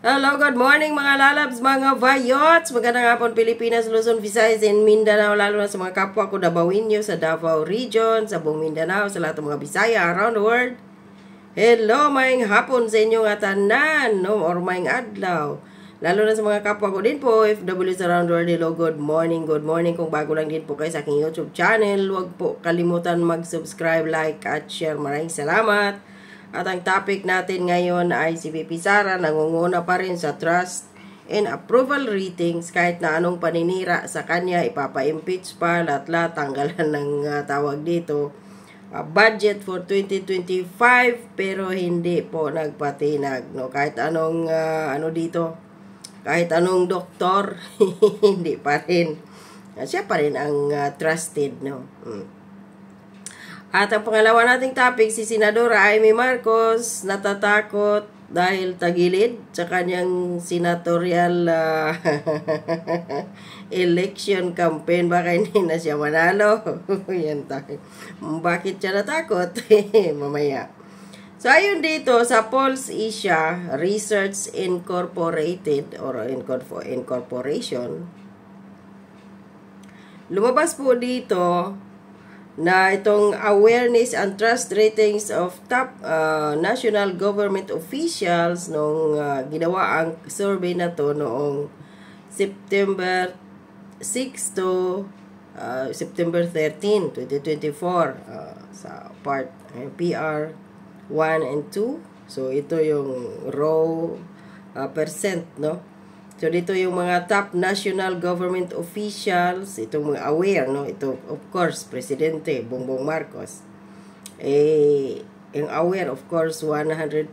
Hello, good morning mga lalabs, mga vayots. Magandang hapon Pilipinas, Luzon, Visayas, and Mindanao. Lalo na sa mga kapwa ko Dabawenyo sa Davao Region, sa buong Mindanao, sa lahat ng mga Bisaya around the world. Hello, maayong hapon sa inyong atanan, no? Or maayong adlaw. Lalo na sa mga kapwa ko din po, FWs around the world. Hello, good morning, good morning. Kung bago lang din po kayo sa aking YouTube channel, huwag po kalimutan mag-subscribe, like, at share. Maraming salamat. At ang topic natin ngayon ay si VP Sara, nangunguna pa rin sa trust and approval ratings kahit na anong paninira sa kanya, ipapa-impeach pa, lahat-lahat, tanggalan ng tawag dito, budget for 2025, pero hindi po nagpatinag, no? Kahit anong, kahit anong doktor, hindi pa rin. Siya pa rin ang trusted, no? At ang pangalawa nating topic, si Senadora Amy Marcos natatakot dahil tagilid sa kanyang senatorial election campaign. Baka hindi na siya manalo. Yan tayo. Bakit siya natakot? Mamaya. So, ayun dito sa Pulse Asia Research Incorporated or Incorporation, lumabas po dito na itong awareness and trust ratings of top national government officials nung ginawa ang survey na to noong September 6 to September 13, 2024 sa part PR 1 and 2. So ito yung raw percent, no? So, dito yung mga top national government officials, itong mga aware, no? Ito, of course, Presidente Bongbong Marcos. Yung aware, of course, 100%.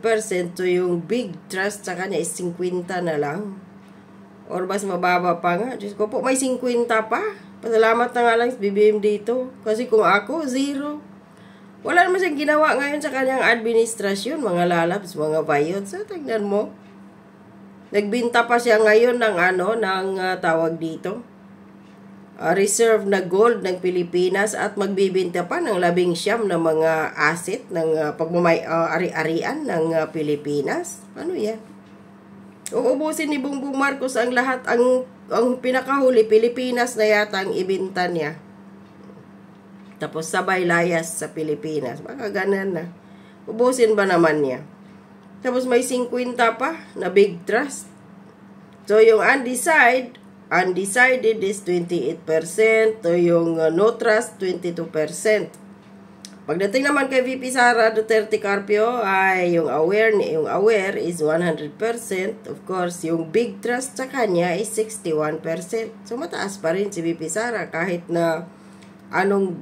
So, yung big trust sa kanya is 50 na lang. Or mas mababa pa nga. Diyos ko po, may 50 pa. Pasalamat na nga lang sa BBM dito. Kasi kung ako, 0. Wala naman siyang ginawa ngayon sa kanyang administrasyon, mga lalabs, mga bayot. So, tignan mo. Nagbinta pa siya ngayon ng tawag dito, reserve na gold ng Pilipinas at magbibinta pa ng 19 na mga asset ng ari-arian ng Pilipinas. Ano yan? Uubusin ni Bongbong Marcos ang lahat, ang pinakahuli, Pilipinas na yata ang ibinta niya. Tapos sabay layas sa Pilipinas. Baka ganun na. Ubusin ba naman niya? Tapos may 50 pa na big trust. So, yung undecided is 28%. So, yung no trust, 22%. Pagdating naman kay VP Sara Duterte Carpio, ay yung aware is 100%. Of course, yung big trust sa kanya is 61%. So, mataas pa rin si VP Sara kahit na anong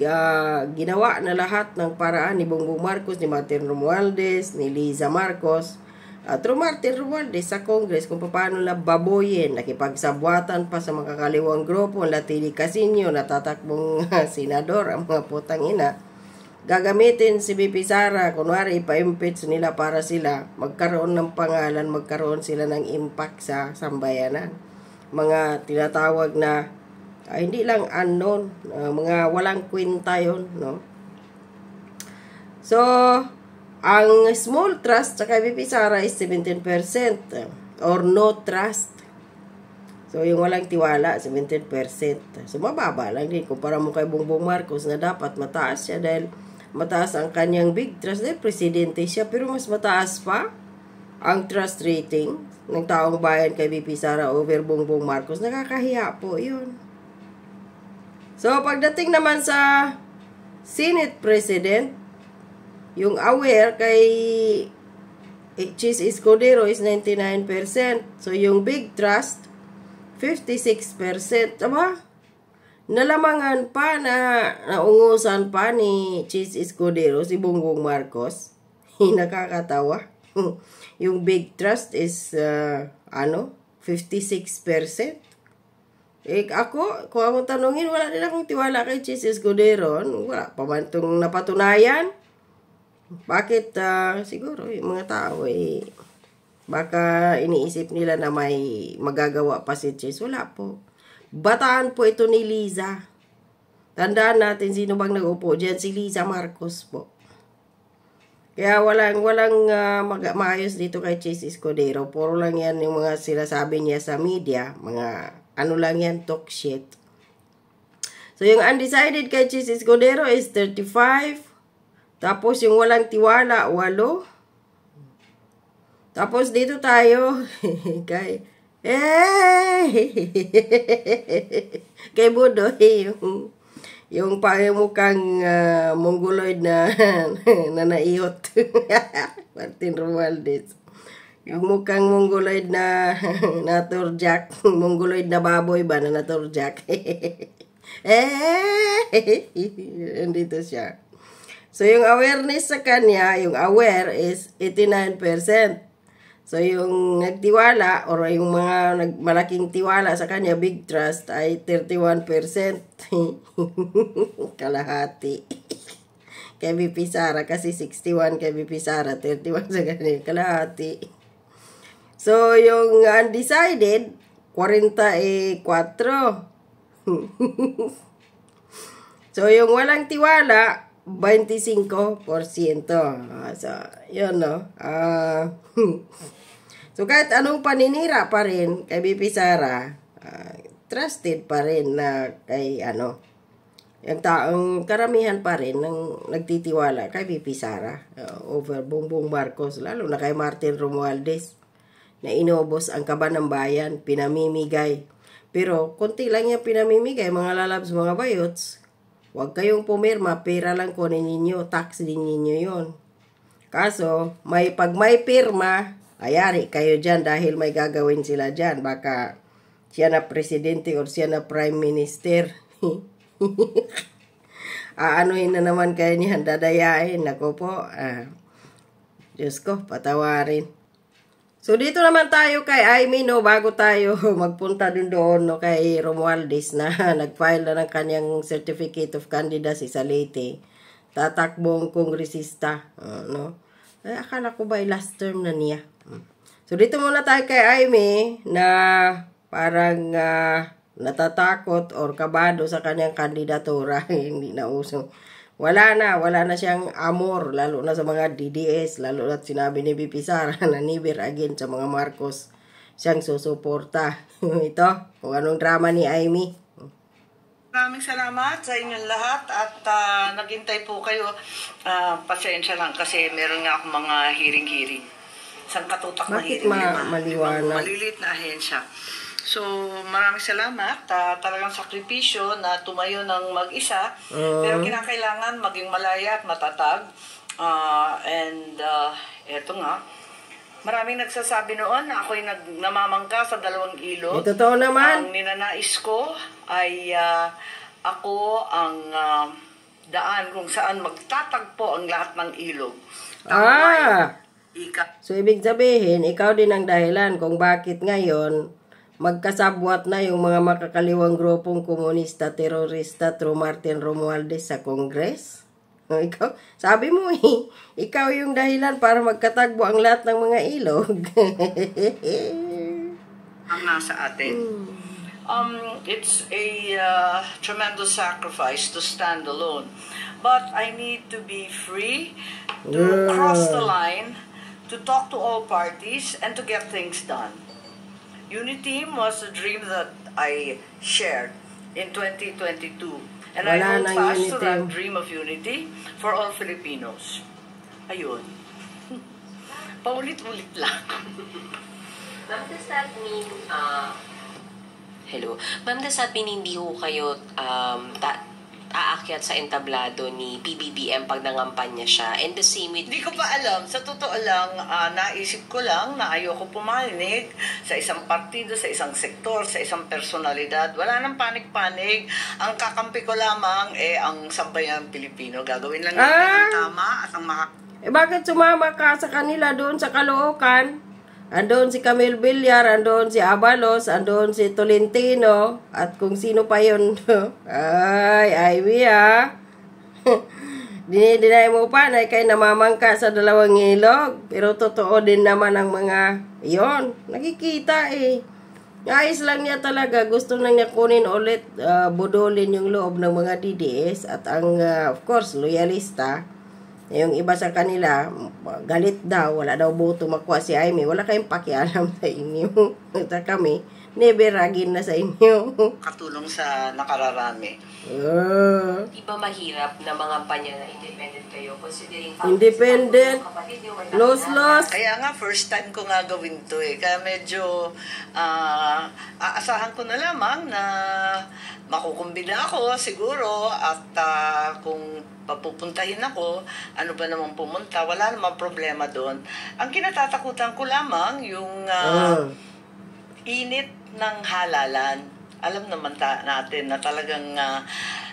ginawa na lahat ng paraan ni Bongbong Marcos, ni Martin Romualdez, ni Liza Marcos, at Martin Romualdez sa Congress kung paano na baboyin, nakipagsabwatan pa sa mga kaliwang grupo, Latini Casino, natatakbong senador, ang mga putang ina. Gagamitin si VP Sara, kunwari ipa-impeach nila para sila magkaroon ng pangalan, magkaroon sila ng impact sa sambayanan. Mga tinatawag na hindi lang unknown, mga walang kwenta yun, no? So, ang small trust sa VP Sara is 17% or no trust. So, yung walang tiwala, 17%. So, mababa lang din kumpara mo kay Bongbong Marcos na dapat mataas siya dahil mataas ang kanyang big trust dahil presidente siya, pero mas mataas pa ang trust rating ng taong bayan kay VP Sara over Bongbong Marcos. Nakakahiya po yun. So, pagdating naman sa Senate President, yung aware kay Chis Escudero is 99%. So, yung big trust, 56%. Aba, nalamangan pa naungusan pa ni Chis Escudero, si Bongbong Marcos. Nakakatawa. Yung big trust is, 56%. Ako, kung akong tanungin, wala din akong tiwala kay Chis Escudero. Wala pa man itong napatunayan. Bakit, siguro, yung mga tao, baka iniisip nila na may magagawa pa si Chis. Wala po. Bataan po ito ni Liza. Tandaan natin sino bang nag-upo dyan. Si Liza Marcos po. Kaya walang maayos dito kay Chis Escudero. Puro lang yan yung mga sinasabi niya sa media. Mga ano lang yan, talk shit. So yung undecided kay Chis Escudero is 35. Tapos yung walang tiwala, 8. Tapos dito tayo kay kay Budoy yung mukhang mongoloid na nanaiyot. Martin Romualdez. Yung mukhang mongoloid na naturjak. Mongoloid na baboy ba na naturjak. Andito siya. So yung awareness sa kanya, yung aware is 89%. So yung nagtiwala or yung mga malaking tiwala sa kanya, big trust, ay 31%. Kalahati. Kay BP Sara kasi 61, kay BP Sara 31 sa kanya, kalahati. So yung undecided 44. So yung walang tiwala 25%. So yun, no. So kahit anong paninira pa rin kay BP Sara, trusted pa rin na kay yung taong karamihan pa rin ng nagtitiwala kay BP Sara over Bongbong Marcos, lalo na kay Martin Romualdez na inubos ang kaba ng bayan, pinamimigay. Pero konti lang yung pinamimigay, mga lalabs, mga bayots. Huwag kayong pumirma, pera lang kunin ninyo, tax din ninyo yon. Kaso, pag may pirma, ayari kayo dyan dahil may gagawin sila dyan. Baka siya na presidente or siya na prime minister. Aanuhin na naman kayo niyan, dadayain. Naku po, Diyos ko, patawarin. So dito naman tayo kay Aimee, no, bago tayo magpunta doon, no, kay Romualdez na nag-file na ng kanyang Certificate of Candidacy sa Leyte. Tatakbong kongresista, no. Ay, akala ko ba last term na niya. So dito muna tayo kay Aimee na parang natatakot or kabado sa kanyang kandidatura. Hindi na uso. Wala na siyang amor, lalo na sa mga DDS, lalo na sinabi ni BP Sara na never again sa mga Marcos siyang susuporta. Ito, kung anong drama ni Aimee. Maraming salamat sa inyong lahat at naghintay po kayo. Pasensya lang kasi meron nga akong mga hearing. Isang katutak na hearing. Maliwanag? Malilit na ahensya. So, maraming salamat. Talagang sakripisyo na tumayo ng mag-isa. Pero kinakailangan maging malaya at matatag. Eto nga. Maraming nagsasabi noon na ako'y namamangka sa 2 ilog. Totoo naman. Ang ninanais ko ay ako ang daan kung saan magtatagpo ang lahat ng ilog. So ibig sabihin, ikaw din ang dahilan kung bakit ngayon magkasabwat na yung mga makakaliwang grupong komunista, terorista through Martin Romualdez sa Congress. Ikaw, sabi mo ikaw yung dahilan para magkatagbo ang lahat ng mga ilog. Ang nasa atin. It's a tremendous sacrifice to stand alone. But I need to be free to cross the line, to talk to all parties, and to get things done. Unity was a dream that I shared in 2022. And I hold fast to that dream of unity for all Filipinos. Ayun. Paulit-ulit lang. Ma'am, does that mean, hello? Ma'am, does that mean hindi ho kayo aakyat sa entablado ni PBBM pag nangampanya siya? And the same with... Hindi ko pa alam. Sa totoo lang, naisip ko lang na ayoko pumanig sa isang partido, sa isang sektor, sa isang personalidad. Wala nang panig-panig. Ang kakampi ko lamang ang sambayang Pilipino. Gagawin lang natin ang tama at ang bakit sumama ka sa kanila doon sa Caloocan? Andun si Camille Villar, andun si Abalos, andun si Tolentino, at kung sino pa yun. Ay, Aimee Dinidinay mo pa na ikay namamangka sa 2 ilog. Pero totoo din naman ang mga yon. Nakikita Ayos lang niya talaga. Gusto lang niya kunin ulit, budolin yung loob ng mga DDS at ang, of course, loyalista. Yung iba sa kanila, galit daw, wala daw boto makuha si Aimee. Wala kayong pakialam sa inyo. Sa kami, never agin na sa inyo. Katulong sa nakararami. Di ba mahirap na mangampanya na independent kayo? Considering Independent. Los. Kaya nga, first time ko nga gawin to eh. Kaya medyo aasahan ko na lamang na makukumbina ako siguro at kung papupuntahin ako, ano ba namang pumunta, wala namang problema doon. Ang kinatatakutan ko lamang yung init ng halalan. Alam naman natin na talagang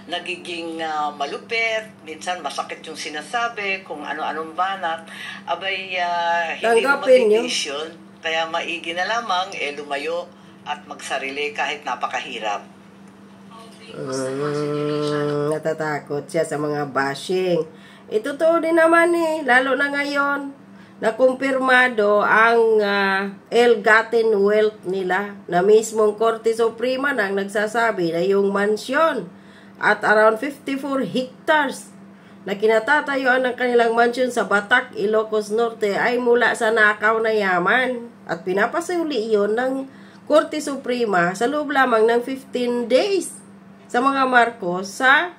nagiging malupit, minsan masakit yung sinasabi, kung ano-anong banat, abay hindi mo mag-decision. Kaya maigi na lamang lumayo at magsarili kahit napakahirap. Natatakot siya sa mga bashing. Totoo din naman lalo na ngayon na kumpirmado ang ill-gotten wealth nila na mismong Korte Suprema nang nagsasabi na yung mansyon at around 54 hectares na kinatatayuan ng kanilang mansyon sa Batac, Ilocos Norte ay mula sa nakaw na yaman at pinapasuli iyon ng Korte Suprema sa loob lamang ng 15 days sa mga Marcos sa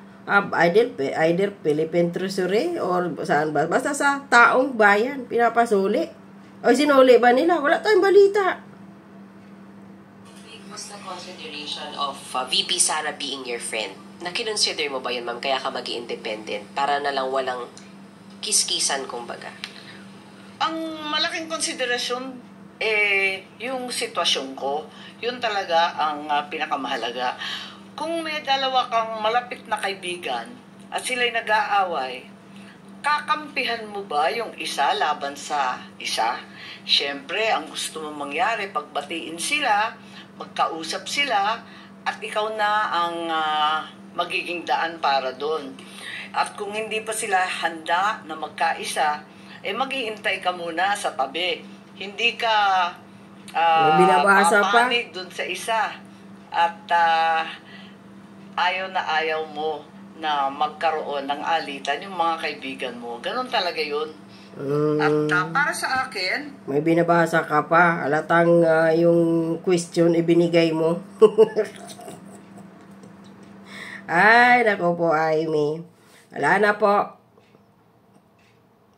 either Philippine Treasury or saan ba? Basta sa taong bayan, pinapasuli. O sinuli ba nila? Wala tayong balita. Was the consideration of VP Sara being your friend? Nakinonsider mo ba yun, ma'am? Kaya ka mag-independent para na lang walang kiskisan, kumbaga? Ang malaking konsiderasyon, yung sitwasyon ko, yun talaga ang pinakamahalaga. Kung may dalawa kang malapit na kaibigan at sila'y nag-aaway, kakampihan mo ba yung isa laban sa isa? Siyempre, ang gusto mong mangyari, pagbatiin sila, magkausap sila, at ikaw na ang magiging daan para doon. At kung hindi pa sila handa na magkaisa, mag-iintay ka muna sa tabi. Hindi ka papanig doon sa isa. At ayaw na ayaw mo na magkaroon ng alitan yung mga kaibigan mo. Ganon talaga yun. At para sa akin, may binabasa ka pa. Halatang yung question ibinigay mo. Ay, nako po, Aimee. Wala na po.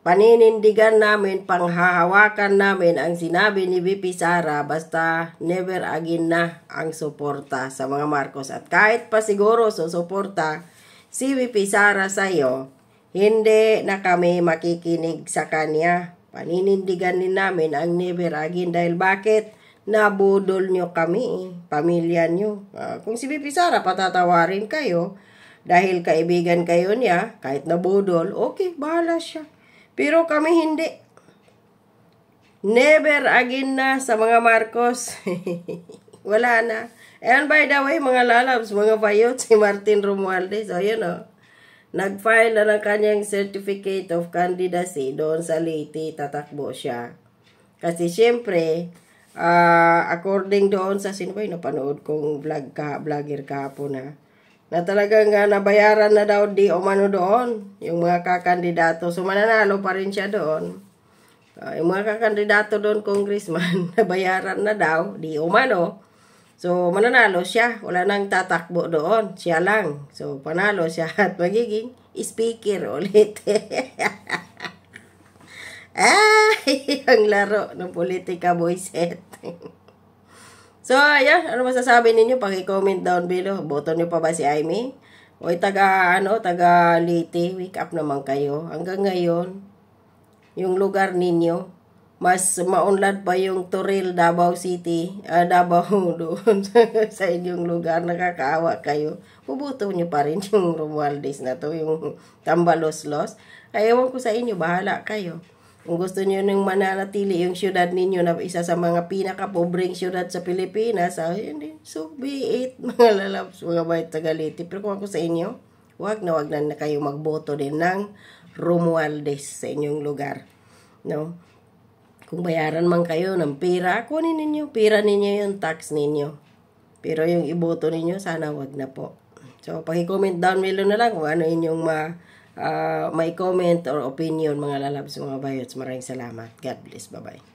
Paninindigan namin, panghahawakan namin ang sinabi ni VP Sara, basta never again na ang suporta sa mga Marcos. At kahit pa siguro susuporta si VP Sara sa'yo, hindi na kami makikinig sa kanya. Paninindigan din namin ang never again dahil bakit? Nabudol nyo kami, pamilya nyo. Kung si VP Sara patatawarin kayo dahil kaibigan kayo niya, kahit nabudol, okay, bahala siya. Pero kami hindi. Never again na sa mga Marcos. Wala na. And by the way, mga lalabs, mga bayot, si Martin Romualdez, so yun nag-file na ng kanyang certificate of candidacy doon sa Leyte, tatakbo siya. Kasi syempre, according doon sa sino ba yung napanood kong vlogger kahapon na talagang nabayaran na daw di umano doon yung mga kakandidato. So mananalo pa rin siya doon. Yung mga kakandidato doon, congressman, nabayaran na daw di umano. So mananalo siya. Wala nang tatakbo doon. Siya lang. So panalo siya at magiging speaker ulit. Ay, ang laro ng politika, boyset. So, ayan, ano masasabi ninyo? Paki-comment down below. Boto niyo pa ba si Aimee? O taga Leyte, wake up naman kayo. Hanggang ngayon, yung lugar ninyo, mas maunlad pa yung Toril, Davao City, Davao doon sa inyong lugar. Nakakaawa kayo. Bubuto niyo pa rin yung Romualdez na to, yung Tambalos-los. Ay, ewan ko sa inyo, bahala kayo. Kung gusto niyo nang mananatili yung syudad ninyo na isa sa mga pinaka-pobreng syudad sa Pilipinas, so be it, mga lalabs, mga bayit taga Leyte. Pero kung ako sa inyo, wag na kayo magboto din ng Romualdez sa inyong lugar. No? Kung bayaran man kayo ng pera, kunin ninyo, pera ninyo yung tax ninyo. Pero yung iboto ninyo, sana wag na po. So, paki-comment down below na lang kung ano inyong may comment or opinion mga lalabs, mga bayots. Maraming salamat. God bless. Bye-bye.